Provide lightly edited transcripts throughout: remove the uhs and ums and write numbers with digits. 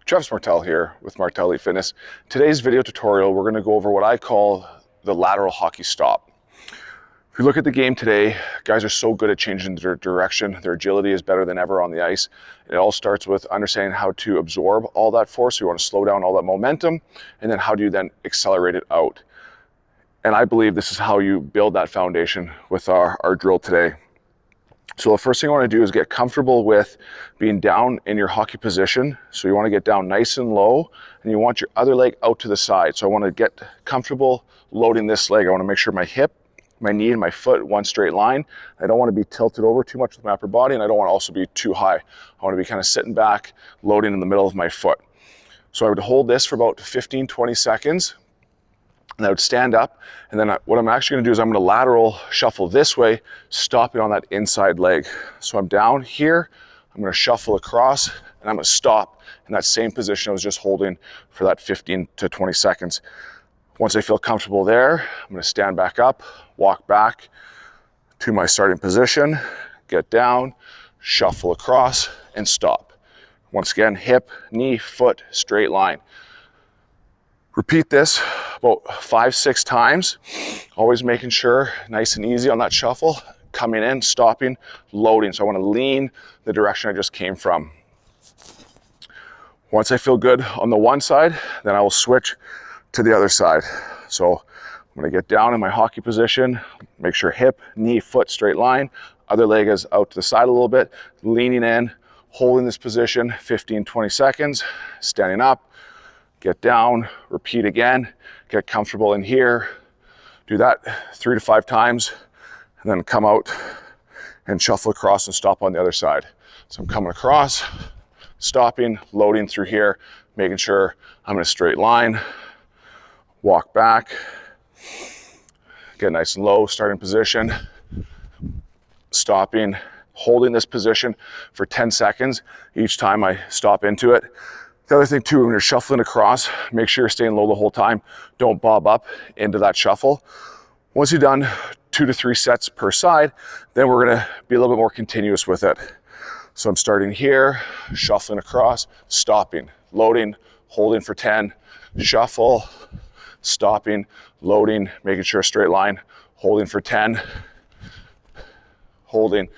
Travis Martell here with Martell Fitness. Today's video tutorial, we're going to go over what I call the lateral hockey stop. If you look at the game today, guys are so good at changing their direction. Their agility is better than ever on the ice. It all starts with understanding how to absorb all that force. So you want to slow down all that momentum, and then how do you then accelerate it out? And I believe this is how you build that foundation with our drill today. So the first thing I want to do is get comfortable with being down in your hockey position. So you want to get down nice and low, and you want your other leg out to the side. So I want to get comfortable loading this leg. I want to make sure my hip, my knee, and my foot one straight line. I don't want to be tilted over too much with my upper body, and I don't want to also be too high. I want to be kind of sitting back, loading in the middle of my foot. So I would hold this for about 15-20 seconds. And I would stand up, and then what I'm actually going to do is I'm going to lateral shuffle this way, stopping on that inside leg. So I'm down here, I'm going to shuffle across, and I'm going to stop in that same position I was just holding for that 15 to 20 seconds. Once I feel comfortable there, I'm going to stand back up, walk back to my starting position, get down, shuffle across, and stop. Once again, hip, knee, foot, straight line. Repeat this about 5-6 times, always making sure nice and easy on that shuffle, coming in, stopping, loading. So I want to lean the direction I just came from. Once I feel good on the one side, then I will switch to the other side. So I'm going to get down in my hockey position, make sure hip, knee, foot, straight line, other leg is out to the side a little bit, leaning in, holding this position 15-20 seconds, standing up, get down, repeat again, get comfortable in here, do that 3 to 5 times, and then come out and shuffle across and stop on the other side. So I'm coming across, stopping, loading through here, making sure I'm in a straight line, walk back, get nice and low, starting position, stopping, holding this position for 10 seconds each time I stop into it. The other thing too, when you're shuffling across, make sure you're staying low the whole time. Don't bob up into that shuffle. Once you've done 2 to 3 sets per side, then we're gonna be a little bit more continuous with it. So I'm starting here, shuffling across, stopping, loading, holding for 10, shuffle, stopping, loading, making sure a straight line, holding for 10, holding.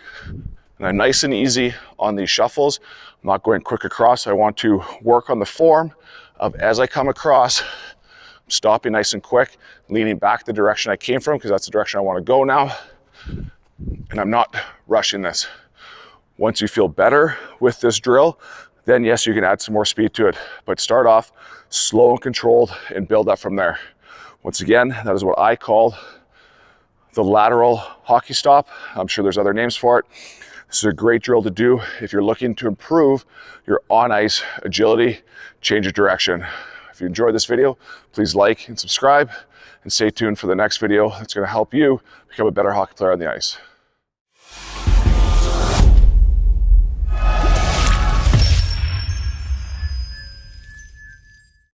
And I'm nice and easy on these shuffles. I'm not going quick across. I want to work on the form of as I come across, I'm stopping nice and quick, leaning back the direction I came from because that's the direction I want to go now. And I'm not rushing this. Once you feel better with this drill, then yes, you can add some more speed to it. But start off slow and controlled and build up from there. Once again, that is what I call the lateral hockey stop. I'm sure there's other names for it. This is a great drill to do if you're looking to improve your on-ice agility, change of direction. If you enjoyed this video, please like and subscribe, and stay tuned for the next video that's going to help you become a better hockey player on the ice.